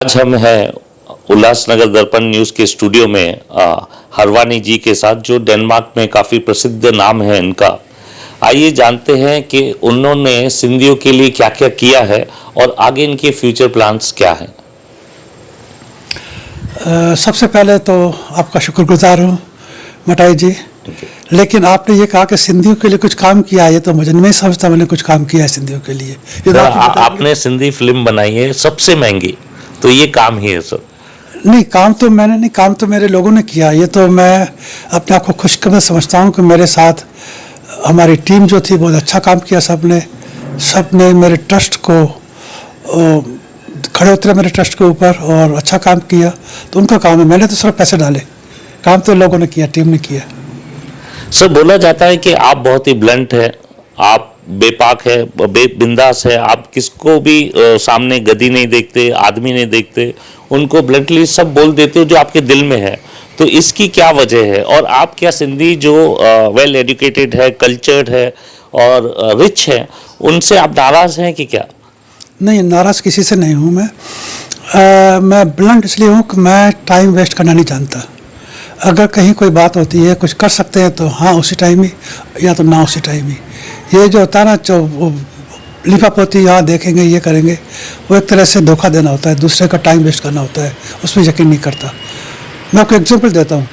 आज हम हैं उल्लासनगर दर्पण न्यूज के स्टूडियो में हरवानी जी के साथ, जो डेनमार्क में काफ़ी प्रसिद्ध नाम है इनका। आइए जानते हैं कि उन्होंने सिंधियों के लिए क्या क्या किया है और आगे इनके फ्यूचर प्लान्स क्या हैं। सबसे पहले तो आपका शुक्रगुजार हूँ मटाई जी। लेकिन आपने ये कहा कि सिंधियों के लिए कुछ काम किया है, तो मुझे नहीं समझता मैंने कुछ काम किया है सिंधियों के लिए। ये तो आपने सिंधी फिल्म बनाई है सबसे महंगी, तो ये काम ही है सर। नहीं, काम तो मैंने नहीं, काम तो मेरे लोगों ने किया। ये तो मैं अपने आप को खुशकिस्मत समझता हूँ कि मेरे साथ हमारी टीम जो थी बहुत अच्छा काम किया। सबने मेरे ट्रस्ट को खड़े उतरे मेरे ट्रस्ट के ऊपर और अच्छा काम किया। तो उनका काम है, मैंने तो सिर्फ पैसे डाले, काम तो लोगों ने किया, टीम ने किया। सर, बोला जाता है कि आप बहुत ही ब्लंट है, आप बेपाक है, बिंदास है, आप किसको भी सामने गदी नहीं देखते, आदमी नहीं देखते, उनको ब्लंटली सब बोल देते हो जो आपके दिल में है। तो इसकी क्या वजह है? और आप क्या सिंधी जो वेल एजुकेटेड है, कल्चर्ड है और रिच है, उनसे आप नाराज हैं कि क्या? नहीं, नाराज किसी से नहीं हूँ मैं ब्लंट इसलिए हूँ कि मैं टाइम वेस्ट करना नहीं जानता। अगर कहीं कोई बात होती है, कुछ कर सकते हैं तो हाँ उसी टाइम ही, या तो ना उसी टाइम ही। ये जो होता है ना, जो लिपापोती यहाँ देखेंगे, ये करेंगे, वो एक तरह से धोखा देना होता है, दूसरे का टाइम वेस्ट करना होता है, उसमें यकीन नहीं करता। मैं आपको एग्जांपल देता हूँ।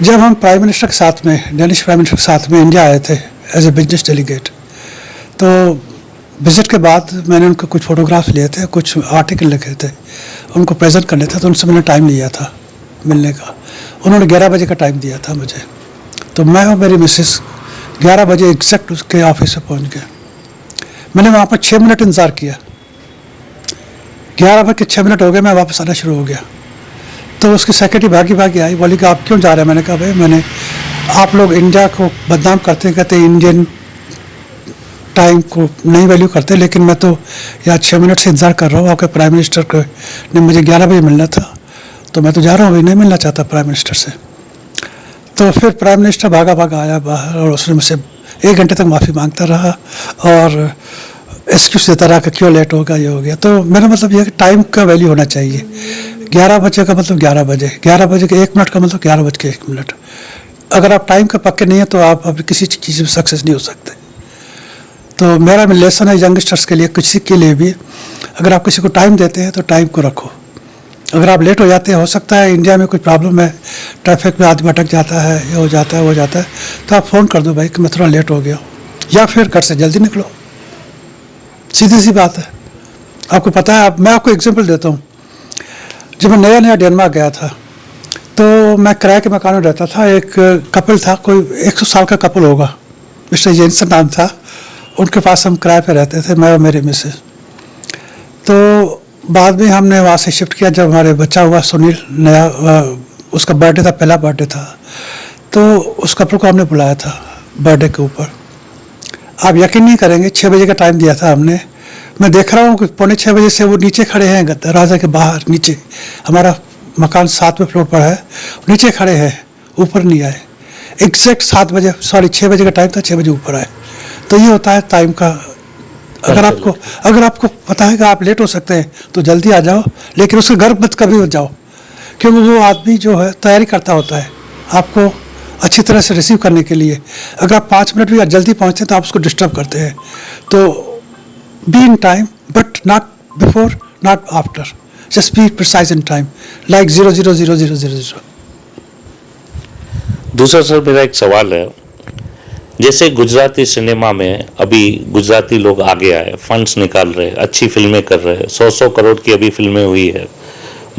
जब हम प्राइम मिनिस्टर के साथ में, डेनिश प्राइम मिनिस्टर के साथ में इंडिया आए थे एज ए बिजनेस डेलीगेट, तो विजिट के बाद मैंने उनको कुछ फोटोग्राफ्स लिए थे, कुछ आर्टिकल लिखे थे, उनको प्रेजेंट करने थे। तो उनसे मैंने टाइम लिया था मिलने का। उन्होंने 11 बजे का टाइम दिया था मुझे। तो मैं और मेरी मिसेस 11 बजे एग्जैक्ट उसके ऑफिस में पहुंच गए। मैंने वहाँ पर 6 मिनट इंतज़ार किया। 11 बज के 6 मिनट हो गए, मैं वापस आना शुरू हो गया। तो उसकी सेक्रेटरी भागी भागी आई, बोली कि आप क्यों जा रहे हैं? मैंने कहा भाई, आप लोग इंडिया को बदनाम करते हैं, कहते इंडियन टाइम को नहीं वैल्यू करते, लेकिन मैं तो यहाँ 6 मिनट से इंतज़ार कर रहा हूँ। आपके प्राइम मिनिस्टर को ने मुझे 11 बजे मिलना था, तो मैं तो जा रहा हूँ, नहीं मिलना चाहता प्राइम मिनिस्टर से। तो फिर प्राइम मिनिस्टर भागा भागा आया बाहर और उसने मुझसे 1 घंटे तक माफ़ी मांगता रहा और एक्सक्यूज देता रहा कि क्यों लेट होगा, ये हो गया। तो मेरा मतलब ये कि टाइम का वैल्यू होना चाहिए। 11 बजे का मतलब 11 बजे, 11 बजे के 1 मिनट का मतलब 11 बज के 1 मिनट। अगर आप टाइम के पक्के नहीं हैं तो आप अभी किसी चीज़ में सक्सेस नहीं हो सकते। तो मेरा लेसन है यंगस्टर्स के लिए, किसी के लिए भी, अगर आप किसी को टाइम देते हैं तो टाइम को रखो। अगर आप लेट हो जाते हैं, हो सकता है इंडिया में कोई प्रॉब्लम है, ट्रैफिक में आदमी अटक जाता है, ये हो जाता है, वो जाता है, तो आप फ़ोन कर दो भाई कि मैं थोड़ा लेट हो गया, या फिर घर से जल्दी निकलो। सीधी सी बात है। आपको पता है, मैं आपको एग्जांपल देता हूँ। जब मैं नया नया डेनमार्क गया था, तो मैं किराए के मकान में रहता था। एक कपल था, कोई 100 साल का कपल होगा, मिस्टर जेंसन नाम था। उनके पास हम किराए पे रहते थे, मैं और मेरे मिसेस। तो बाद में हमने वहाँ से शिफ्ट किया। जब हमारे बच्चा हुआ सुनील, नया उसका बर्थडे था, पहला बर्थडे था, तो उस कपल को हमने बुलाया था बर्थडे के ऊपर। आप यकीन नहीं करेंगे, 6 बजे का टाइम दिया था हमने। मैं देख रहा हूँ कि 6:45 बजे से वो नीचे खड़े हैं, दरवाजे के बाहर नीचे। हमारा मकान 7वें फ्लोर पर है, नीचे खड़े हैं, ऊपर नहीं आए। एग्जैक्ट 6 बजे का टाइम था, 6 बजे ऊपर आए। तो ये होता है टाइम का। अगर आपको पता है कि आप लेट हो सकते हैं तो जल्दी आ जाओ, लेकिन उसके घर मत कभी मत जाओ, क्योंकि वो आदमी जो है तैयारी करता होता है आपको अच्छी तरह से रिसीव करने के लिए। अगर आप 5 मिनट भी जल्दी पहुंचते हैं तो आप उसको डिस्टर्ब करते हैं। तो be in time, but not before, not after, just be precise in time, like 0:00:00:00। दूसरा सर, मेरा एक सवाल है। जैसे गुजराती सिनेमा में अभी गुजराती लोग आगे आए, फंड्स निकाल रहे हैं, अच्छी फिल्में कर रहे हैं, 100 करोड़ की अभी फिल्में हुई है।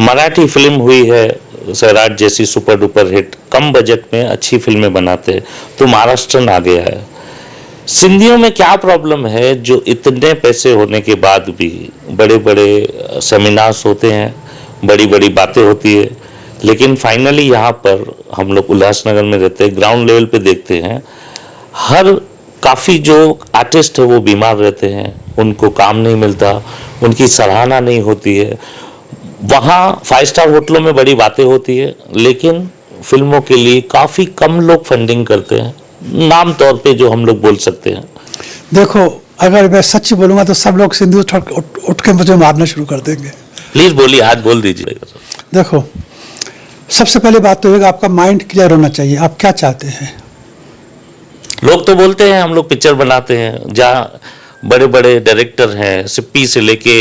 मराठी फिल्म हुई है सैराट जैसी सुपर डुपर हिट, कम बजट में अच्छी फिल्में बनाते हैं, तो महाराष्ट्रन आ गया है। सिंधियों में क्या प्रॉब्लम है जो इतने पैसे होने के बाद भी बड़े बड़े सेमिनार्स होते हैं, बड़ी बड़ी बातें होती है, लेकिन फाइनली यहाँ पर हम लोग उल्लासनगर में रहते हैं, ग्राउंड लेवल पे देखते हैं, काफ़ी जो आर्टिस्ट है वो बीमार रहते हैं, उनको काम नहीं मिलता, उनकी सराहना नहीं होती है। वहाँ 5 स्टार होटलों में बड़ी बातें होती है, लेकिन फिल्मों के लिए काफ़ी कम लोग फंडिंग करते हैं, नाम तौर पे जो हम लोग बोल सकते हैं। देखो, अगर मैं सच्ची बोलूँगा तो सब लोग सिंधी उठ के मुझे मारना शुरू कर देंगे। प्लीज बोलिए, आज बोल दीजिए। देखो, सबसे पहली बात तो है कि आपका माइंड क्लियर होना चाहिए, आप क्या चाहते हैं। लोग तो बोलते हैं हम लोग पिक्चर बनाते हैं, जहाँ बड़े बड़े डायरेक्टर हैं, सिप्पी से लेके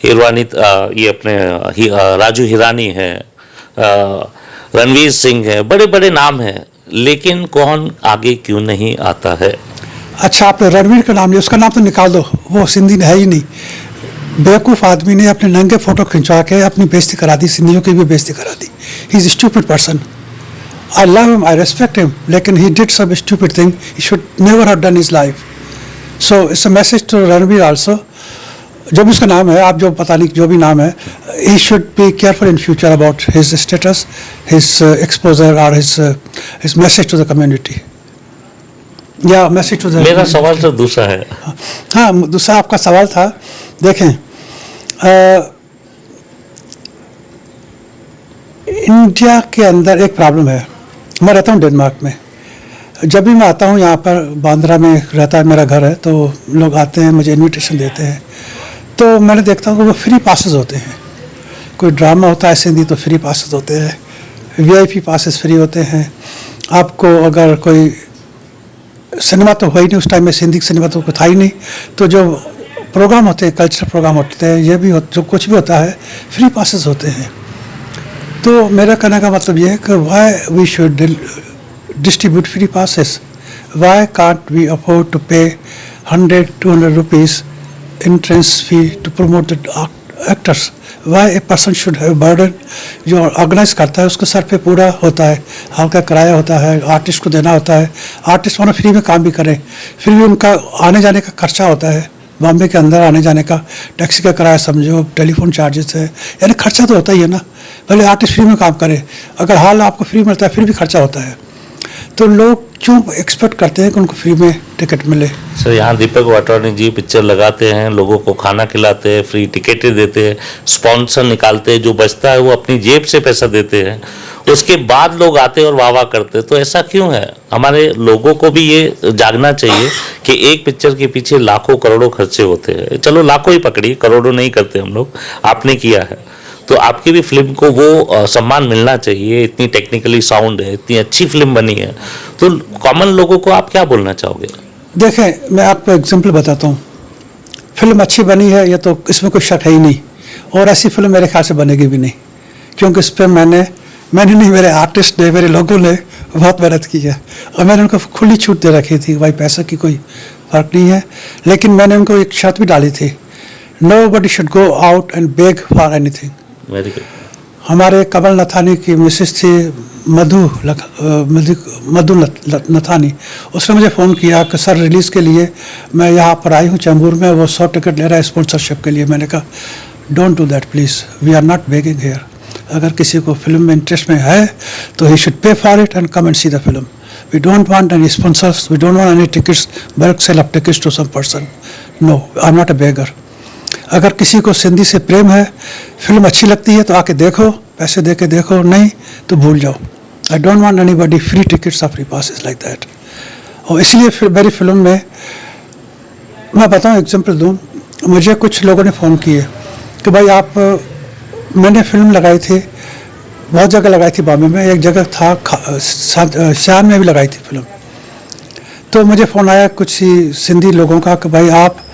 हिरवानी, ये अपने राजू हिरानी है, रणवीर सिंह है, बड़े बड़े नाम हैं, लेकिन कौन आगे क्यों नहीं आता है। अच्छा, आपने रणवीर का नाम लिया, उसका नाम तो निकाल दो, वो सिंधी है ही नहीं। बेवकूफ़ आदमी ने अपने नंगे फोटो खिंचवा के अपनी बेइज्जती करा दी, सिंधियों की भी बेइज्जती करा दी। He is stupid person. I love him, I respect him, लेकिन he did some stupid thing he should never have done his life. So it's a message to Ranveer also, जो भी उसका नाम है, आप जो पता नहीं जो भी नाम है, he should be careful in future about his status, his exposure और his message to the community, या मैसेज टू द। मेरा सवाल तो दूसरा है। हाँ, दूसरा आपका सवाल था, देखें, इंडिया के अंदर एक प्रॉब्लम है। मैं रहता हूँ डेनमार्क में, जब भी मैं आता हूँ यहाँ पर, बांद्रा में रहता है मेरा घर है, तो लोग आते हैं, मुझे इनविटेशन देते हैं, तो मैंने देखता हूँ कि वो फ्री पासेस होते हैं। कोई ड्रामा होता है सिंधी तो फ्री पासेस होते हैं, वीआईपी पासेस फ्री होते हैं। आपको अगर कोई सिनेमा तो हुआ ही नहीं उस टाइम में, सिंधी सिनेमा तो था ही नहीं, तो जो प्रोग्राम होते हैं, कल्चरल प्रोग्राम होते हैं, ये भी जो कुछ भी होता है, फ्री पासेस होते हैं। तो मेरा कहने का मतलब ये है कि why we should distribute free passes, why can't we afford to pay 100-200 rupees entrance fee to promote the actors. Why a person should have burden? जो ऑर्गेनाइज करता है उसके सर पे पूरा होता है, हल्का किराया होता है, आर्टिस्ट को देना होता है, आर्टिस्ट वाला फ्री में काम भी करें, फिर भी उनका आने जाने का खर्चा होता है, बॉम्बे के अंदर आने जाने का, टैक्सी का किराया समझो, टेलीफोन चार्जेस है, यानी खर्चा तो होता ही है ना। भले आर्टिस्ट फ्री में काम करे, अगर हाल आपको फ्री मिलता है फिर भी खर्चा होता है, तो लोग क्यों एक्सपेक्ट करते हैं कि उनको फ्री में टिकट मिले। सर, यहाँ दीपक वाटवानी जी पिक्चर लगाते हैं, लोगों को खाना खिलाते हैं, फ्री टिकटें देते हैं, स्पॉन्सर निकालते हैं, जो बचता है वो अपनी जेब से पैसा देते हैं, उसके बाद लोग आते हैं और वाह वाह करते हैं। तो ऐसा क्यों है? हमारे लोगों को भी ये जागना चाहिए कि एक पिक्चर के पीछे लाखों करोड़ों खर्चे होते हैं। चलो लाखों ही पकड़िए, करोड़ों नहीं करते हम लोग, आपने किया है, तो आपकी भी फिल्म को वो सम्मान मिलना चाहिए। इतनी टेक्निकली साउंड है, इतनी अच्छी फिल्म बनी है, तो कॉमन लोगों को आप क्या बोलना चाहोगे? देखें, मैं आपको एग्जांपल बताता हूँ, फिल्म अच्छी बनी है ये तो इसमें कोई शक है ही नहीं, और ऐसी फिल्म मेरे ख्याल से बनेगी भी नहीं, क्योंकि इस पर मैंने नहीं, मेरे आर्टिस्ट ने, मेरे लोगों ने बहुत मेहनत की है, और मैंने उनको खुली छूट दे रखी थी, भाई पैसा की कोई फ़र्क नहीं है, लेकिन मैंने उनको एक शर्त भी डाली थी, nobody should go out and beg for anything। Very good. हमारे कमल नथानी की मिसेस थी मधु नथानी, उसने मुझे फ़ोन किया कि सर रिलीज़ के लिए मैं यहाँ पर आई हूँ चैम्बूर में, वो 100 टिकट ले रहा है स्पॉन्सरशिप के लिए। मैंने कहा don't do that please, we are not begging here. अगर किसी को फिल्म में इंटरेस्ट में है तो he should pay for it and come and see the film. We don't want any sponsors, we don't want any tickets, bulk sale of tickets to some person. No, I am not a beggar. अगर किसी को सिंधी से प्रेम है, film अच्छी लगती है तो आके देखो, पैसे दे के देखो, नहीं तो भूल जाओ। I don't want anybody free tickets और फ्री पासेस लाइक दैट। और इसलिए फिर मेरी फिल्म में मैं बताऊँ, एग्जांपल दूँ, मुझे कुछ लोगों ने फ़ोन किए कि भाई आप, मैंने फिल्म लगाई थी, बहुत जगह लगाई थी, बॉम्बे में एक जगह था, शान में भी लगाई थी फिल्म। तो मुझे फ़ोन आया कुछ सिंधी लोगों का कि भाई आप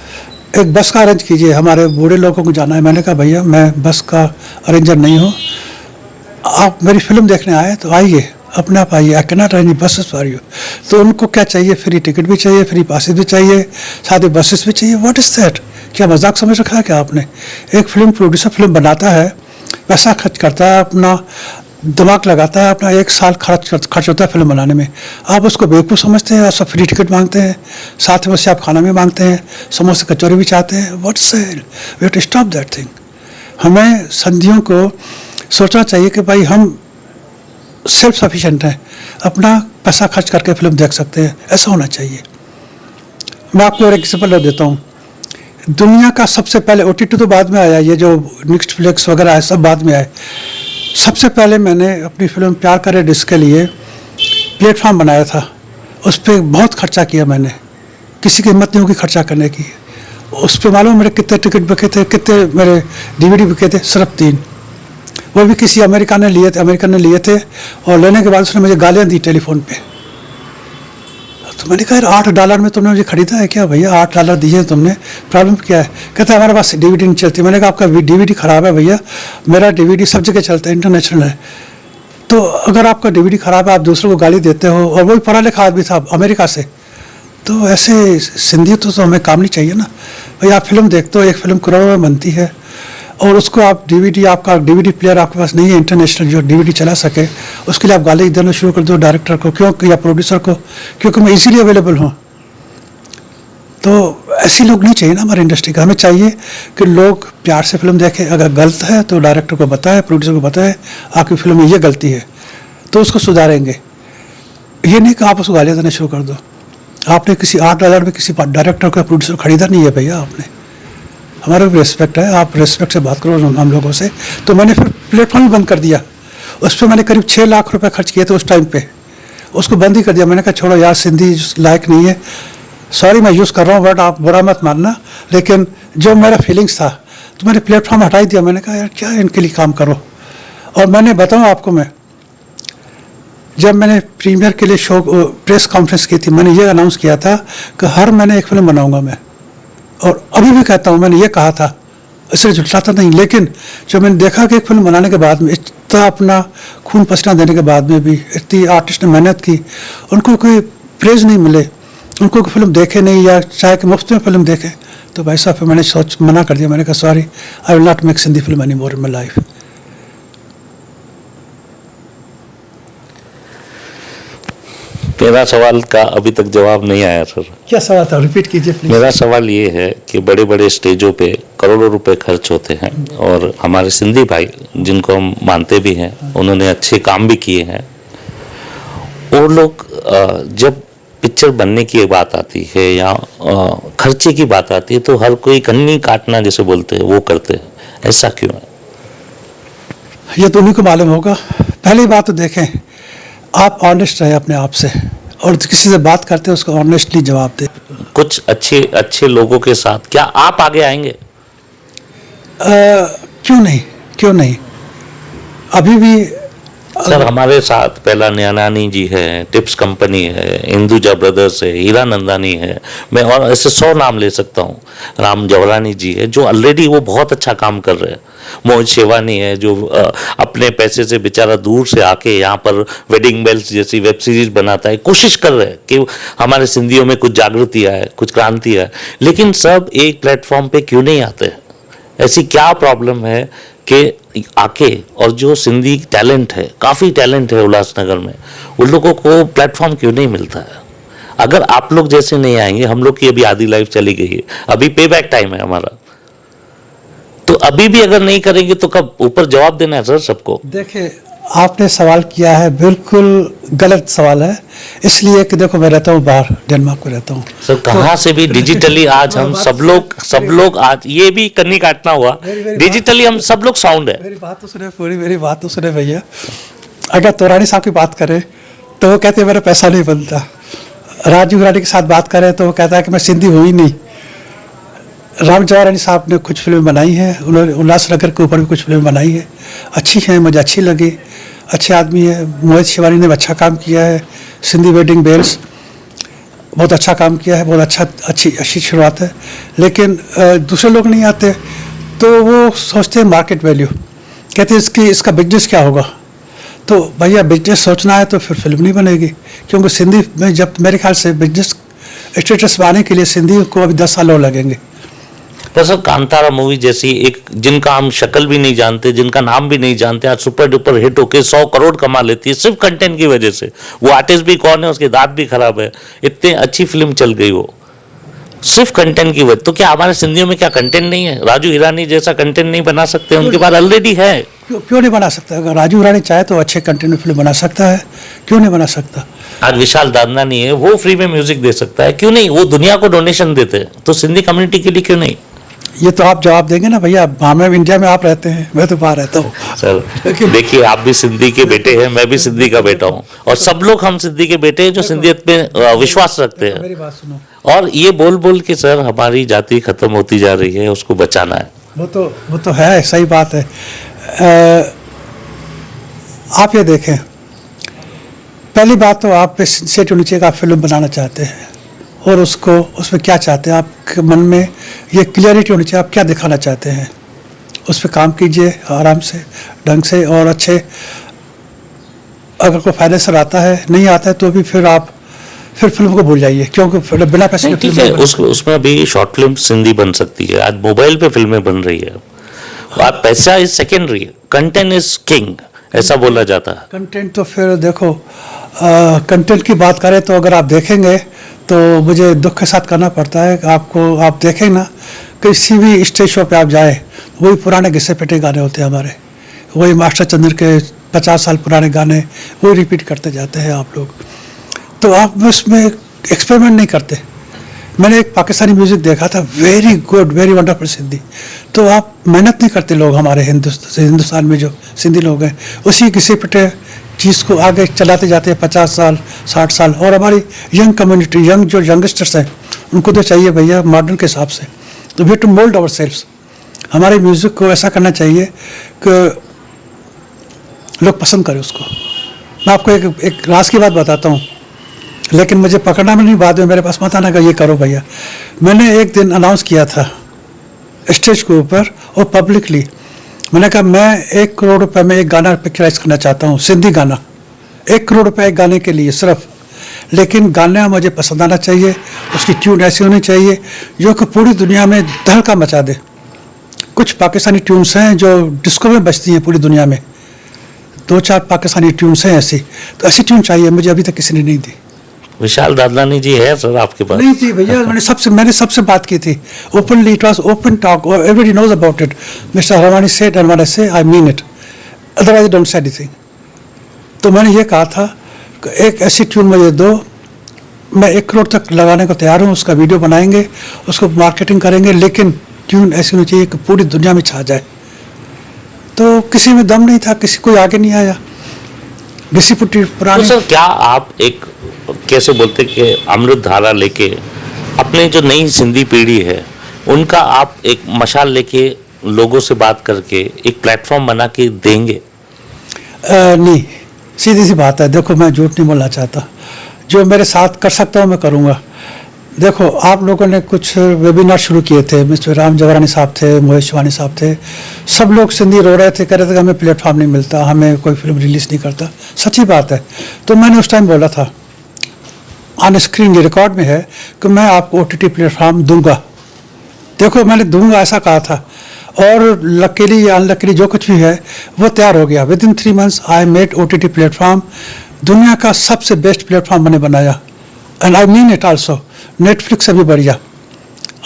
एक बस का अरेंज कीजिए, हमारे बूढ़े लोगों को जाना है। मैंने कहा भैया मैं बस का अरेंजर नहीं हूँ, आप मेरी फिल्म देखने आए तो आइए, अपने आप आइए, I can not arrange buses for you. तो उनको क्या चाहिए, फ्री टिकट भी चाहिए, फ्री पासेस भी चाहिए, साथ ही बसेस भी चाहिए। What is that? क्या मजाक समझ रखा है क्या आपने? एक फिल्म प्रोड्यूसर फिल्म बनाता है, पैसा खर्च करता है, अपना दिमाग लगाता है, अपना 1 साल खर्च होता है फिल्म बनाने में, आप उसको बेवकूफ़ समझते हैं और सब फ्री टिकट मांगते हैं, साथ में उससे आप खाना भी मांगते हैं, समोसे कचौरी भी चाहते हैं। What's we have to stop that thing. हमें संधियों को सोचना चाहिए कि भाई हम सेल्फ सफिशिएंट हैं, अपना पैसा खर्च करके फिल्म देख सकते हैं, ऐसा होना चाहिए। मैं आपको और एक एग्जाम्पल देता हूँ। दुनिया का सबसे पहले OTT तो बाद में आया, ये जो नेटफ्लिक्स वगैरह है सब बाद में आए। सबसे पहले मैंने अपनी फिल्म प्यार करे डिस्क के लिए प्लेटफॉर्म बनाया था, उस पर बहुत खर्चा किया मैंने, किसी की हिम्मत नहीं होगी खर्चा करने की। उस पर मालूम मेरे कितने टिकट बिके थे, कितने मेरे DVD बिके थे, सिर्फ 3। वो भी किसी अमेरिकन ने लिए थे और लेने के बाद उसने मुझे गालियाँ दी टेलीफोन पे। तो मैंने कहा यार $8 में तुमने मुझे खरीदा है क्या भैया? $8 दिए तुमने, प्रॉब्लम क्या है? कहते हमारे पास DVD नहीं चलती। मैंने कहा आपका DVD खराब है भैया, मेरा DVD सब जगह चलता है, इंटरनेशनल है। तो अगर आपका DVD खराब है, आप दूसरों को गाली देते हो, और वही पढ़ा लिखा आदमी था अमेरिका से, तो ऐसे सिंधी तो हमें काम नहीं चाहिए ना भैया। आप फिल्म देखते हो, एक फिल्म करोड़ों में बनती है और उसको आप आपका DVD प्लेयर आपके पास नहीं है इंटरनेशनल जो DVD चला सके, उसके लिए आप गाली देना शुरू कर दो डायरेक्टर को, क्यों, या प्रोड्यूसर को, क्योंकि मैं इजीली अवेलेबल हूँ। तो ऐसे लोग नहीं चाहिए ना हमारी इंडस्ट्री का। हमें चाहिए कि लोग प्यार से फिल्म देखें, अगर गलत है तो डायरेक्टर को बताएं, प्रोड्यूसर को बताएं आपकी फिल्म में ये गलती है, तो उसको सुधारेंगे। ये नहीं कि आप उसको गालियाँ देना शुरू कर दो। आपने किसी $8 में किसी डायरेक्टर का प्रोड्यूसर खरीदा नहीं है भैया आपने। हमारा भी रिस्पेक्ट है, आप रिस्पेक्ट से बात करो हम लोगों से। तो मैंने फिर प्लेटफॉर्म ही बंद कर दिया। उस पर मैंने करीब 6 लाख रुपए खर्च किए थे उस टाइम पे, उसको बंद ही कर दिया। मैंने कहा छोड़ो यार, सिंधी लायक नहीं है। सॉरी मैं यूज़ कर रहा हूँ वर्ड, आप बुरा मत मानना, लेकिन जो मेरा फीलिंग्स था तो मैंने प्लेटफॉर्म हटा ही दिया। मैंने कहा यार क्या इनके लिए काम करो। और मैंने बताऊँ आपको, मैं जब मैंने प्रीमियर के लिए शो प्रेस कॉन्फ्रेंस की थी, मैंने ये अनाउंस किया था कि हर महीने एक फिल्म बनाऊंगा मैं, और अभी भी कहता हूँ मैंने ये कहा था, इससे झुठलाता नहीं। लेकिन जब मैंने देखा कि एक फिल्म बनाने के बाद में, इतना अपना खून पसीना देने के बाद में भी इतनी आर्टिस्ट ने मेहनत की, उनको कोई प्रेज नहीं मिले, उनको कोई फिल्म देखे नहीं, या चाहे कि मुफ्त में फिल्म देखे, तो भाई साहब फिर मैंने मना कर दिया। मैंने कहा sorry, I will not make Sindhi film any more in my life. मेरा सवाल का अभी तक जवाब नहीं आया सर। क्या सवाल था, रिपीट कीजिए प्लीज। मेरा सवाल ये है कि बड़े बड़े स्टेजों पे करोड़ों रुपए खर्च होते हैं, और हमारे सिंधी भाई जिनको हम मानते भी हैं, उन्होंने अच्छे काम भी किए हैं, और लोग जब पिक्चर बनने की बात आती है या खर्चे की बात आती है तो हर कोई कन्नी काटना जैसे बोलते हैं वो करते हैं, ऐसा क्यों है? ये तो उन्हीं को मालूम होगा। पहली बात तो देखें, आप ऑनेस्ट रहे अपने आप से, और किसी से बात करते हैं उसको ऑनेस्टली जवाब दे। कुछ अच्छे लोगों के साथ क्या आप आगे आएंगे? क्यों नहीं, अभी भी सर हमारे साथ पहला न्यानानी जी है, टिप्स कंपनी है, हिंदुजा ब्रदर्स है, हीरा नंदानी है, मैं और ऐसे 100 नाम ले सकता हूँ। राम जवलानी जी है जो ऑलरेडी वो बहुत अच्छा काम कर रहे हैं। मोहित शेवानी है जो अपने पैसे से बेचारा दूर से आके यहाँ पर वेडिंग बेल्स जैसी वेब सीरीज बनाता है, कोशिश कर रहे हैं कि हमारे सिंधियों में कुछ जागृति आए, कुछ क्रांति आए, लेकिन सब एक प्लेटफॉर्म पे क्यों नहीं आते? ऐसी क्या प्रॉब्लम है कि आके, और जो सिंधी टैलेंट है, काफ़ी टैलेंट है उल्लासनगर में, उन लोगों को प्लेटफॉर्म क्यों नहीं मिलता है? अगर आप लोग जैसे नहीं आएंगे, हम लोग की अभी आधी लाइफ चली गई है, अभी पे बैक टाइम है हमारा, तो अभी भी अगर नहीं करेंगे तो कब? ऊपर जवाब देना है सर सबको। देखिए, आपने सवाल किया है बिल्कुल गलत सवाल है, इसलिए कि देखो मैं रहता हूँ बाहर, डेनमार्क में रहता हूँ सर। कहाँ से भी डिजिटली आज हम सब लोग आज ये भी कन्नी काटना हुआ, डिजिटली हम सब लोग साउंड है। मेरी बात तो सुने भैया। अगर तोरानी साहब की बात करें तो वो कहते हैं मेरा पैसा नहीं बनता। राजीव रानी के साथ बात करें तो वो कहता है कि मैं सिंधी हूँ ही नहीं। राम जवारानी साहब ने कुछ फिल्में बनाई हैं, उन्होंने उल्लासनगर के ऊपर भी कुछ फिल्में बनाई है, अच्छी हैं, मुझे अच्छी लगी, अच्छे आदमी है। मोहित शिवानी ने अच्छा काम किया है, सिंधी वेडिंग बेल्स बहुत अच्छा काम किया है, बहुत अच्छी शुरुआत है। लेकिन दूसरे लोग नहीं आते तो वो सोचते हैं मार्केट वैल्यू, कहते हैं इसका बिजनेस क्या होगा। तो भैया बिजनेस सोचना है तो फिर फिल्म नहीं बनेगी, क्योंकि सिंधी में जब मेरे ख्याल से बिजनेस स्टेटस पाने के लिए सिंधी को अभी 10 साल और लगेंगे। पर सर कांतारा मूवी जैसी एक, जिनका हम शक्ल भी नहीं जानते, जिनका नाम भी नहीं जानते, आज सुपर डुपर हिट होके 100 करोड़ कमा लेती है सिर्फ कंटेंट की वजह से। वो आर्टिस्ट भी कौन है, उसके दांत भी खराब है, इतनी अच्छी फिल्म चल गई वो सिर्फ कंटेंट की वजह। तो क्या हमारे सिंधियों में क्या कंटेंट नहीं है? राजू हिरानी जैसा कंटेंट नहीं बना सकते? उनके पास ऑलरेडी है। क्यों नहीं बना सकता? अगर राजू हिरानी चाहे तो अच्छे कंटेंट में फिल्म बना सकता है, क्यों नहीं बना सकता? आज विशाल दादनानी है, वो फ्री में म्यूजिक दे सकता है, क्यों नहीं? वो दुनिया को डोनेशन देते हैं, तो सिंधी कम्युनिटी के लिए क्यों नहीं? ये तो आप जवाब देंगे ना भैया, हमें इंडिया में आप रहते हैं, मैं तो बाहर रहता हूँ। सर देखिए, आप भी सिंधी के बेटे हैं, मैं भी सिंधी का बेटा हूँ, और सब लोग हम सिंधी के बेटे हैं जो सिंधियत में विश्वास रखते हैं। मेरी बात सुनो, और ये बोल बोल के सर हमारी जाति खत्म होती जा रही है, उसको बचाना है। वो तो है, सही बात है। आप ये देखें, पहली बात तो आप पे सिंसियरिटी होनी चाहिए कि आप फिल्म बनाना चाहते हैं, और उसमें क्या चाहते हैं, आपके मन में ये क्लियरिटी होनी चाहिए आप क्या दिखाना चाहते हैं। उस पर काम कीजिए आराम से, ढंग से और अच्छे। अगर कोई फाइनेंसर आता है, नहीं आता है, तो भी फिर फिल्म को भूल जाइए, क्योंकि बिना पैसे की ठीक है, उसमें अभी शॉर्ट फिल्म सिंधी बन सकती है। आज मोबाइल पे फिल्में बन रही है। आप पैसा is secondary, content is king, ऐसा बोला जाता है। कंटेंट तो फिर देखो, कंटेंट की बात करें तो अगर आप देखेंगे तो मुझे दुख के साथ करना पड़ता है। आप देखें ना, किसी भी स्टेज शो पे आप जाए, वही पुराने घिसे पिटे गाने होते हैं हमारे, वही मास्टर चंद्र के 50 साल पुराने गाने वही रिपीट करते जाते हैं आप लोग। तो आप उसमें एक्सपेरिमेंट नहीं करते। मैंने एक पाकिस्तानी म्यूज़िक देखा था, very good, very wonderful Sindhi. तो आप मेहनत नहीं करते लोग हमारे हिंदुस्तान में जो सिंधी लोग हैं, उसी घिसे पिटे चीज़ को आगे चलाते जाते हैं 50 साल 60 साल। और हमारी यंग कम्युनिटी, जो यंगस्टर्स हैं, उनको तो चाहिए भैया मॉडर्न के हिसाब से। तो we to mould ourselves. हमारे म्यूज़िक को ऐसा करना चाहिए कि लोग पसंद करें उसको। मैं आपको एक राज की बात बताता हूँ, लेकिन मुझे पकड़ना में नहीं, बाद में मेरे पास मत आना का ये करो भैया। मैंने एक दिन अनाउंस किया था स्टेज के ऊपर और पब्लिकली, मैंने कहा मैं 1 करोड़ रुपए में एक गाना पिक्चराइज करना चाहता हूँ, सिंधी गाना। 1 करोड़ रुपए एक गाने के लिए सिर्फ, लेकिन गाना मुझे पसंद आना चाहिए, उसकी ट्यून ऐसी होनी चाहिए जो कि पूरी दुनिया में धड़का मचा दे। कुछ पाकिस्तानी ट्यून्स हैं जो डिस्को में बजती हैं पूरी दुनिया में, 2-4 पाकिस्तानी ट्यून्स हैं ऐसी। तो ऐसी ट्यून चाहिए मुझे, अभी तक किसी ने नहीं दी। विशाल दादलानी जी है सर आपके पास? नहीं थी भैया, मैंने सबसे बात की थी openly, it was open talk, everybody knows about it. Mister Rawani said and what I say I mean it, otherwise I don't say anything. तो मैंने ये कहा था कि एक ऐसी ट्यून मुझे दो, मैं 1 करोड़ तक लगाने को तैयार हूँ, उसका वीडियो बनाएंगे, उसको मार्केटिंग करेंगे, लेकिन ट्यून ऐसी होनी चाहिए कि पूरी दुनिया में छा जाए। तो किसी में दम नहीं था, कोई आगे नहीं आया। घिसी पुट्टी पुरानी। तो सर क्या आप एक कैसे बोलते कि अमृत धारा लेके अपने जो नई सिंधी पीढ़ी है उनका आप एक मशाल लेके लोगों से बात करके एक प्लेटफॉर्म बना के देंगे? नहीं, सीधी सी बात है। देखो, मैं झूठ नहीं बोलना चाहता, जो मेरे साथ कर सकता हूँ मैं करूँगा। देखो, आप लोगों ने कुछ वेबिनार शुरू किए थे, मिस्टर राम जवारानी साहब थे, मोहित शिवानी साहब थे, सब लोग सिंधी रो रहे थे, कह रहे थे कि हमें प्लेटफॉर्म नहीं मिलता, हमें कोई फिल्म रिलीज़ नहीं करता। सच्ची बात है। तो मैंने उस टाइम बोला था, ऑन स्क्रीन ये रिकॉर्ड में है, कि मैं आपको OTT प्लेटफॉर्म दूंगा। देखो, मैंने दूंगा ऐसा कहा था, और लकीली या अनलकीली जो कुछ भी है वो तैयार हो गया। Within 3 months I made OTT platform, दुनिया का सबसे बेस्ट प्लेटफॉर्म मैंने बनाया, and I mean it also. Netflix से भी बढ़िया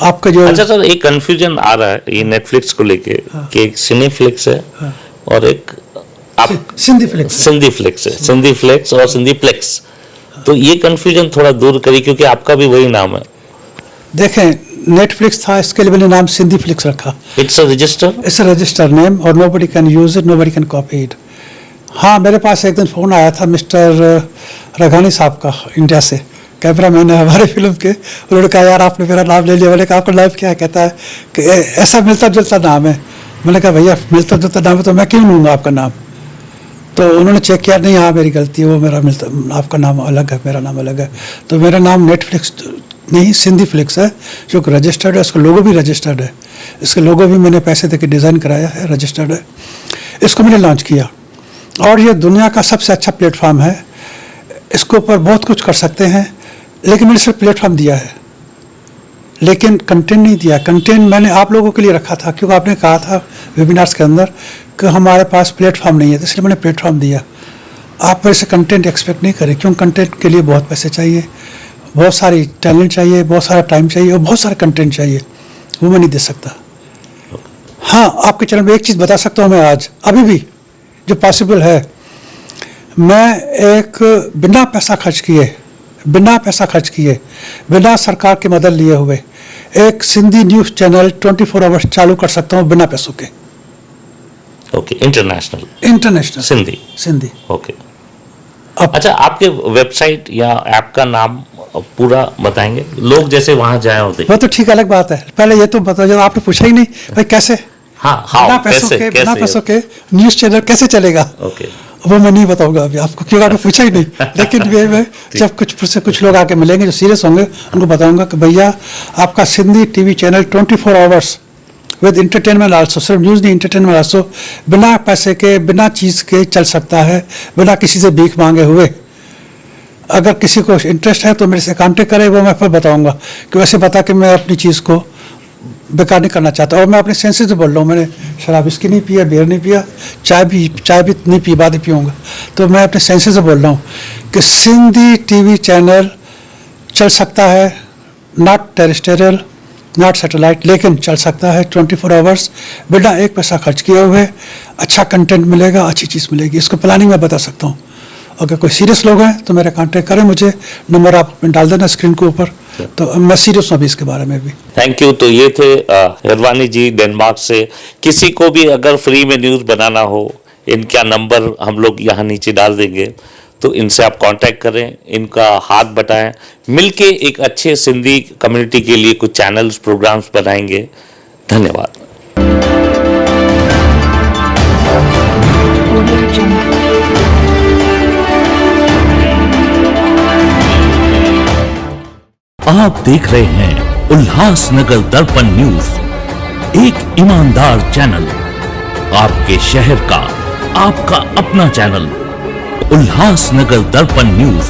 आपका जो। अच्छा सर, एक कंफ्यूजन आ रहा है ये नेटफ्लिक्स को लेके, कि एक सिनेफ्लिक्स है और एक सिंधी फ्लिक्स है, सिंधी फ्लिक्स और सिंधी प्लेक्स। तो ये कंफ्यूजन थोड़ा दूर करिए, क्योंकि आपका भी वही नाम है। देखें, नेटफ्लिक्स था, इसके लिए मैंने नाम सिंधी फ्लिक्स रखा। इट्स अ रजिस्टर नेम, और nobody can use it, nobody can copy it. हाँ, मेरे पास एक दिन फ़ोन आया था मिस्टर रघानी साहब का, इंडिया से, कैमरा मैन है हमारे फिल्म के। उन्होंने कहा यार आपने मेरा नाम ले लिया। मैंने कहा आपका नाम क्या है? कहता है कि ऐसा मिलता जुलता नाम है। मैंने कहा भैया मिलता जुलता नाम है तो मैं क्यों लूँगा आपका नाम? तो उन्होंने चेक किया, नहीं हाँ मेरी गलती है, वो मेरा मिलता, आपका नाम अलग है, मेरा नाम अलग है। तो मेरा नाम नेटफ्लिक्स नहीं, सिंधी फ्लिक्स है, जो कि रजिस्टर्ड है। उसका लोगो भी रजिस्टर्ड है, इसका लोगो भी मैंने पैसे देके डिज़ाइन कराया है, रजिस्टर्ड है। इसको मैंने लॉन्च किया, और ये दुनिया का सबसे अच्छा प्लेटफॉर्म है। इसके ऊपर बहुत कुछ कर सकते हैं, लेकिन मैंने सिर्फ प्लेटफॉर्म दिया है, लेकिन कंटेंट नहीं दिया। कंटेंट मैंने आप लोगों के लिए रखा था, क्योंकि आपने कहा था वेबिनार्स के अंदर कि हमारे पास प्लेटफॉर्म नहीं है, तो इसलिए मैंने प्लेटफॉर्म दिया। आप मेरे से कंटेंट एक्सपेक्ट नहीं करें, क्यों? कंटेंट के लिए बहुत पैसे चाहिए, बहुत सारी टैलेंट चाहिए, बहुत सारा टाइम चाहिए, और बहुत सारा कंटेंट चाहिए, वो मैं नहीं दे सकता। हाँ, आपके चैनल में एक चीज़ बता सकता हूँ मैं आज, अभी भी जो पॉसिबल है, मैं एक बिना पैसा खर्च किए, बिना सरकार की मदद लिए हुए एक सिंधी न्यूज़ चैनल 24 आवर्स चालू कर सकता हूँ बिना पैसों के, okay, international international Sindhi, Sindhi. Okay. अब अच्छा, आपके वेबसाइट या ऐप का नाम पूरा बताएंगे, लोग जैसे वहां जाए होते। वो तो ठीक अलग बात है, पहले ये तो बताओ, जब आपने पूछा ही नहीं भाई कैसे, हाँ बिना पैसों कैसे के, बिना कैसे पैसों के न्यूज़ चैनल कैसे चलेगा, ओके, वो मैं नहीं बताऊंगा अभी आपको, क्योंकि आपने पूछा ही नहीं। लेकिन मैं जब कुछ लोग आके मिलेंगे जो सीरियस होंगे, उनको बताऊंगा कि भैया आपका Sindhi TV channel 24 hours with entertainment also, सिर्फ न्यूज़ नहीं, इंटरटेनमेंट आल्सो, बिना पैसे के, बिना चीज़ के चल सकता है, बिना किसी से भीख मांगे हुए। अगर किसी को इंटरेस्ट है तो मेरे से कांटेक्ट करे, वो मैं फिर बताऊंगा कि वैसे बता कि मैं अपनी चीज़ को बेकार नहीं करना चाहता। और मैं अपने सेंसेस से बोल रहा हूँ, मैंने शराब इसकी नहीं पिया, बियर नहीं पिया, चाय भी नहीं पी, बाद ही पीऊँगा। तो मैं अपने सेंसेस से बोल रहा हूँ कि सिंधी टीवी चैनल चल सकता है, नॉट टेरेस्टेरियल, नॉट सैटेलाइट, लेकिन चल सकता है 24 आवर्स बिना एक पैसा खर्च किए हुए। अच्छा कंटेंट मिलेगा, अच्छी चीज़ मिलेगी, इसको प्लानिंग में बता सकता हूँ। अगर कोई सीरियस लोग हैं तो मेरे कांटेक्ट करें, मुझे नंबर आप डाल देना स्क्रीन के ऊपर, तो मैं सीरियस हूँ अभी इसके बारे में भी। Thank you. तो ये थे हिरवानी जी डेनमार्क से। किसी को भी अगर फ्री में न्यूज़ बनाना हो, इनका नंबर हम लोग यहाँ नीचे डाल देंगे, तो इनसे आप कांटेक्ट करें, इनका हाथ बटाएं, मिलके एक अच्छे सिंधी कम्युनिटी के लिए कुछ चैनल्स, प्रोग्राम्स बनाएंगे। धन्यवाद। आप देख रहे हैं उल्लासनगर दर्पण न्यूज, एक ईमानदार चैनल, आपके शहर का, आपका अपना चैनल, उल्लासनगर दर्पण न्यूज।